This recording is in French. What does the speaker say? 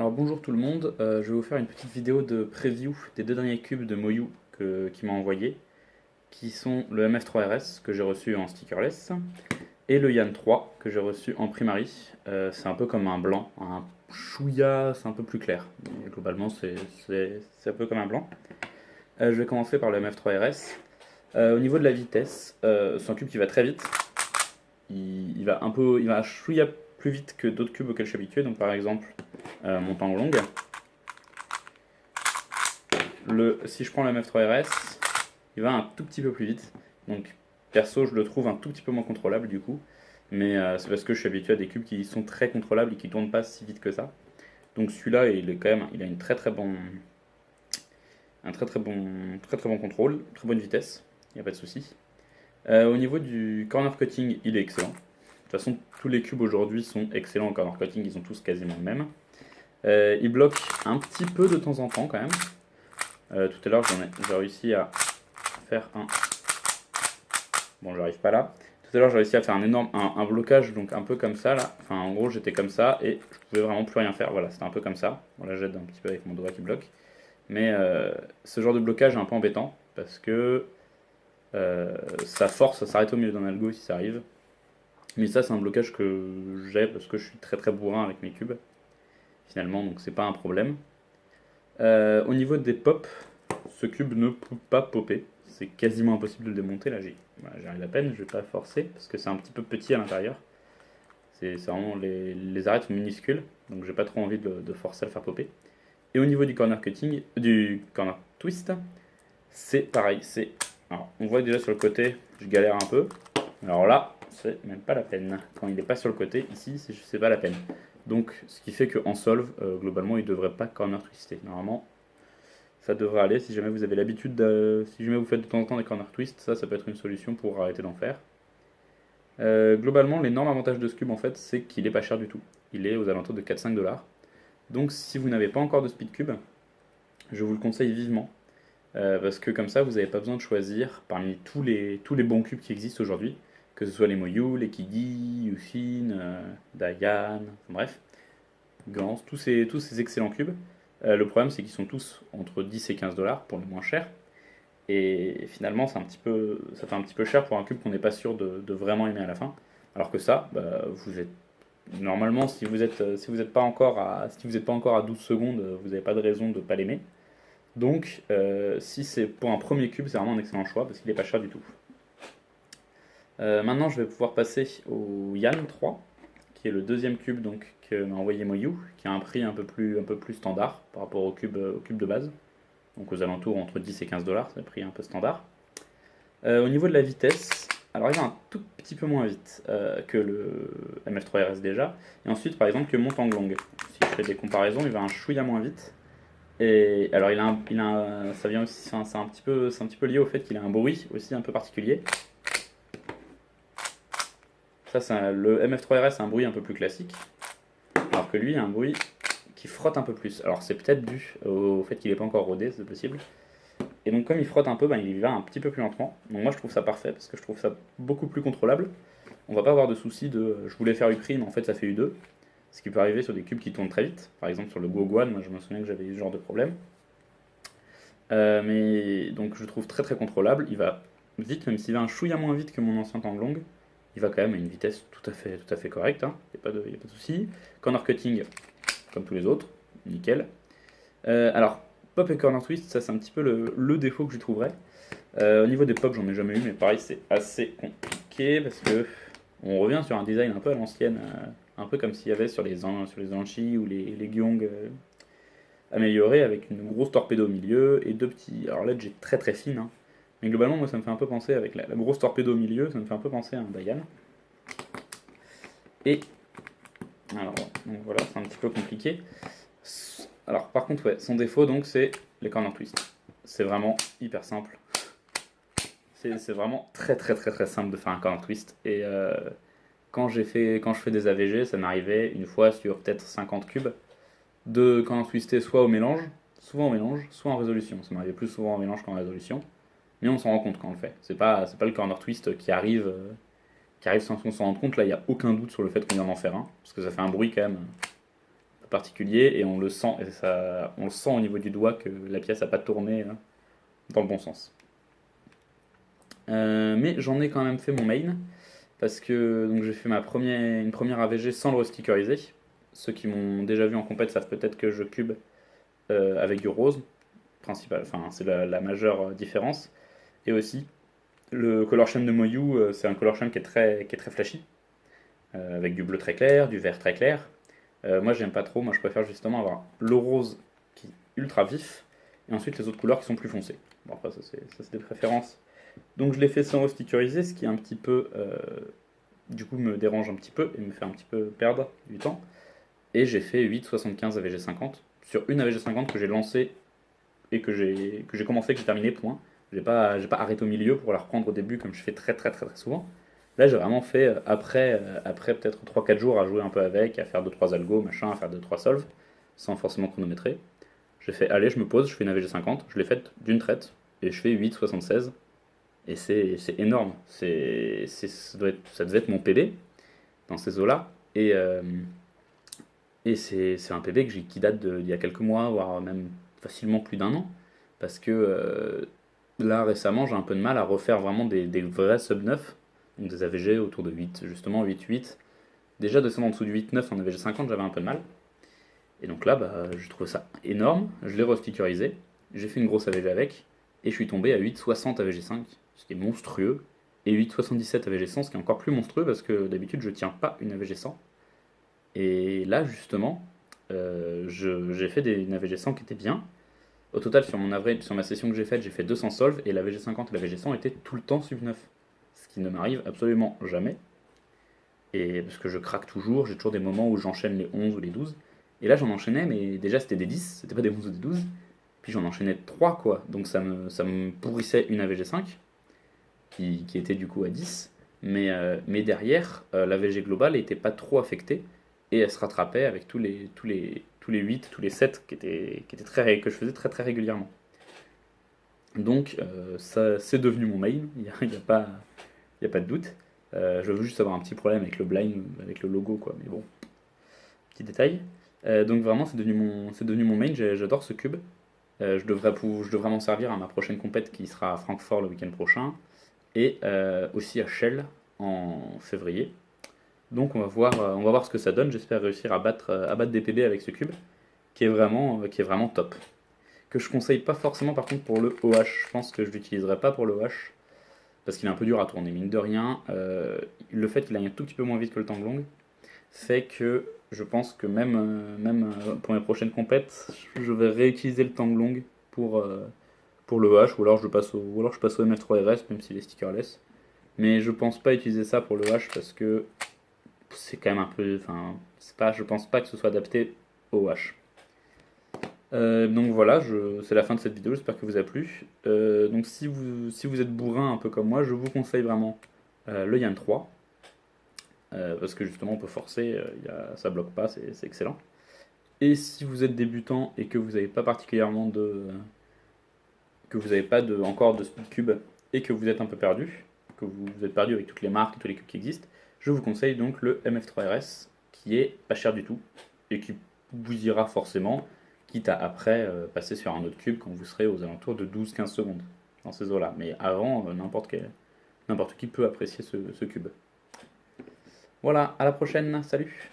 Alors bonjour tout le monde, je vais vous faire une petite vidéo de preview des deux derniers cubes de Moyu qui m'a envoyé, qui sont le MF3RS que j'ai reçu en stickerless et le Yann 3 que j'ai reçu en primary. C'est un peu comme un blanc, un chouïa, c'est un peu plus clair. Mais globalement c'est un peu comme un blanc. Je vais commencer par le MF3RS. Au niveau de la vitesse, c'est un cube qui va très vite. Il va un chouïa plus vite que d'autres cubes auxquels je suis habitué, donc par exemple mon Tanglong. Si je prends le MF3RS, il va un tout petit peu plus vite. Donc perso, je le trouve un tout petit peu moins contrôlable du coup. Mais c'est parce que je suis habitué à des cubes qui sont très contrôlables et qui tournent pas si vite que ça. Donc celui-là, il a une un très très bon contrôle, très bonne vitesse. Il n'y a pas de souci. Au niveau du corner cutting, il est excellent. De toute façon, tous les cubes aujourd'hui sont excellents en corner cutting, ils ont tous quasiment le même. Il bloque un petit peu de temps en temps quand même. Tout à l'heure, j'ai réussi à faire un. Bon, j'arrive pas là. Tout à l'heure, j'ai réussi à faire un blocage, donc un peu comme ça là. Enfin, en gros, j'étais comme ça et je pouvais vraiment plus rien faire. Voilà, c'était un peu comme ça. Bon, là, j'aide un petit peu avec mon doigt qui bloque. Mais ce genre de blocage est un peu embêtant parce que ça force à s'arrêter au milieu d'un algo si ça arrive. Mais ça, c'est un blocage que j'ai parce que je suis très très bourrin avec mes cubes finalement, donc c'est pas un problème. Au niveau des pops, ce cube ne peut pas popper. C'est quasiment impossible de le démonter. Là, j'arrive à peine, je vais pas forcer parce que c'est un petit peu petit à l'intérieur. C'est vraiment les arêtes sont minuscules, donc j'ai pas trop envie de forcer à le faire popper. Et au niveau du corner cutting, du corner twist, c'est pareil. Alors, on voit déjà sur le côté, je galère un peu. Alors là, c'est même pas la peine. Quand il n'est pas sur le côté, ici, c'est pas la peine. Donc, ce qui fait qu'en solve, globalement, il ne devrait pas corner twister. Normalement, ça devrait aller. Si jamais vous avez l'habitude si jamais vous faites de temps en temps des corner twists, ça peut être une solution pour arrêter d'en faire. Globalement, l'énorme avantage de ce cube, en fait, c'est qu'il est pas cher du tout. Il est aux alentours de 4-5 $. Donc, si vous n'avez pas encore de speed cube, je vous le conseille vivement. Parce que comme ça, vous n'avez pas besoin de choisir parmi tous les bons cubes qui existent aujourd'hui, que ce soit les Moyu, les Kigi, Yushin, Dayan, bref, Gans, tous ces excellents cubes. Le problème, c'est qu'ils sont tous entre 10 et 15 $ pour les moins chers. Et finalement, ça fait un petit peu cher pour un cube qu'on n'est pas sûr de vraiment aimer à la fin. Alors que ça, bah, vous êtes normalement, si vous n'êtes pas encore à 12 secondes, vous n'avez pas de raison de ne pas l'aimer. Donc, si c'est pour un premier cube, c'est vraiment un excellent choix parce qu'il n'est pas cher du tout. Maintenant, je vais pouvoir passer au Yann 3, qui est le deuxième cube donc, que m'a envoyé Moyu, qui a un prix un peu plus standard par rapport au cube de base. Donc aux alentours entre 10 et 15 $, c'est un prix un peu standard. Au niveau de la vitesse, alors il va un tout petit peu moins vite que le MF3RS déjà, et ensuite par exemple que mon Tanglong. Si je fais des comparaisons, il va un chouïa moins vite. Et alors ça vient aussi, enfin, c'est un petit peu lié au fait qu'il a un bruit aussi un peu particulier. Le MF3RS a un bruit un peu plus classique, alors que lui a un bruit qui frotte un peu plus. Alors c'est peut-être dû au fait qu'il n'est pas encore rodé, c'est possible. Et donc comme il frotte un peu, ben, il y va un petit peu plus lentement. Donc moi je trouve ça parfait parce que je trouve ça beaucoup plus contrôlable. On va pas avoir de soucis de je voulais faire U', mais en fait ça fait U2. Ce qui peut arriver sur des cubes qui tournent très vite. Par exemple sur le Goguan, moi je me souviens que j'avais eu ce genre de problème. Mais donc je le trouve très très contrôlable. Il va vite, même s'il va un chouïa moins vite que mon ancien Tanglong. Il va quand même à une vitesse tout à fait correcte. Hein. Il n'y a pas de souci. Corner cutting, comme tous les autres, nickel. Alors, pop et corner twist, ça c'est un petit peu le défaut que je trouverais. Au niveau des pop, j'en ai jamais eu, mais pareil, c'est assez compliqué parce que on revient sur un design un peu à l'ancienne, un peu comme s'il y avait sur les Anchi ou les Gyong améliorés avec une grosse torpédo au milieu et deux petits. Alors là, j'ai très très fine, hein. Mais globalement, moi ça me fait un peu penser avec la grosse torpédo au milieu, ça me fait un peu penser à un Dayan. Et alors, donc voilà, c'est un petit peu compliqué. Alors par contre, ouais, son défaut donc c'est les corner twists. C'est vraiment hyper simple. C'est vraiment très très très très simple de faire un corner twist. Et quand je fais des AVG, ça m'arrivait une fois sur peut-être 50 cubes de corner twister soit au mélange, souvent au mélange, soit en résolution. Ça m'arrivait plus souvent en mélange qu'en résolution. Mais on s'en rend compte quand on le fait. C'est pas le corner twist qui arrive sans qu'on s'en rende compte. Là, il n'y a aucun doute sur le fait qu'on vient d'en faire un. Parce que ça fait un bruit quand même particulier et on le sent, on le sent au niveau du doigt que la pièce n'a pas tourné dans le bon sens. Mais j'en ai quand même fait mon main parce que donc j'ai fait une première AVG sans le restickeriser. Ceux qui m'ont déjà vu en compète savent peut-être que je cube avec du rose, principal, enfin c'est la majeure différence. Et aussi le color scheme de Moyu, c'est un color scheme qui est très flashy, avec du bleu très clair, du vert très clair. Moi j'aime pas trop, moi je préfère justement avoir le rose qui est ultra vif et ensuite les autres couleurs qui sont plus foncées. Bon après ça c'est des préférences. Donc je l'ai fait sans restickeriser, ce qui un petit peu du coup me dérange un petit peu et me fait un petit peu perdre du temps. Et j'ai fait 8,75 AVG50 sur une AVG50 que j'ai lancée et que j'ai commencé, que j'ai terminé, point. J'ai pas arrêté au milieu pour la reprendre au début comme je fais très souvent. Là, j'ai vraiment fait après peut-être 3-4 jours à jouer un peu avec, à faire 2-3 algos, machin, à faire 2-3 solves, sans forcément chronométrer. J'ai fait, allez, je me pose, je fais une AVG50, je l'ai faite d'une traite, et je fais 8,76. Et c'est énorme. Ça devait être mon PB dans ces eaux-là. Et c'est un PB qui date d'il y a quelques mois, voire même facilement plus d'un an. Parce que là, récemment, j'ai un peu de mal à refaire vraiment des vrais sub 9. Donc des AVG autour de 8, justement 8-8. Déjà, descendre en dessous du 8-9 en AVG 50, j'avais un peu de mal. Et donc là, bah, je trouve ça énorme. Je l'ai restickerinné. J'ai fait une grosse AVG avec. Et je suis tombé à 8,60 AVG 5, ce qui est monstrueux. Et 8,77 AVG 100, ce qui est encore plus monstrueux parce que d'habitude, je tiens pas une AVG 100. Et là, justement, j'ai fait une AVG 100 qui était bien. Au total, sur ma session que j'ai fait 200 solves et la VG 50 et la VG 100 étaient tout le temps sub 9. Ce qui ne m'arrive absolument jamais. Et parce que je craque toujours, j'ai toujours des moments où j'enchaîne les 11 ou les 12. Et là, j'en enchaînais, mais déjà c'était des 10, c'était pas des 11 ou des 12. Puis j'en enchaînais 3, quoi. Donc ça me pourrissait une AVG 5, qui était du coup à 10. Mais derrière, la VG globale n'était pas trop affectée. Et elle se rattrapait avec tous les 8, tous les 7 que je faisais très régulièrement. Donc ça c'est devenu mon main, y a pas de doute. Je veux juste avoir un petit problème avec le blind, avec le logo, quoi. Mais bon, petit détail. Donc vraiment c'est devenu mon main, j'adore ce cube. Je devrais m'en servir à ma prochaine compète qui sera à Francfort le week-end prochain. Et aussi à Shell en février. Donc on va voir ce que ça donne. J'espère réussir à battre des PB avec ce cube, qui est vraiment top. Que je conseille pas forcément par contre pour le OH. Je pense que je l'utiliserai pas pour le OH, parce qu'il est un peu dur à tourner. Mine de rien, le fait qu'il aille un tout petit peu moins vite que le Tanglong fait que je pense que même pour mes prochaines compètes, je vais réutiliser le Tanglong pour le OH, ou alors je passe au MF3RS, même s'il est stickerless. Mais je pense pas utiliser ça pour le OH parce que c'est quand même un peu. Enfin, je pense pas que ce soit adapté au H. Donc voilà, c'est la fin de cette vidéo, j'espère que vous a plu. Donc si vous êtes bourrin un peu comme moi, je vous conseille vraiment le Yann 3. Parce que justement on peut forcer, ça bloque pas, c'est excellent. Et si vous êtes débutant et que vous n'avez pas particulièrement que vous n'avez pas encore de speedcube et que vous êtes un peu perdu, que vous êtes perdu avec toutes les marques et tous les cubes qui existent, je vous conseille donc le MF3RS qui est pas cher du tout et qui vous ira forcément, quitte à après passer sur un autre cube quand vous serez aux alentours de 12-15 secondes dans ces eaux-là. Mais avant, n'importe qui peut apprécier ce cube. Voilà, à la prochaine, salut!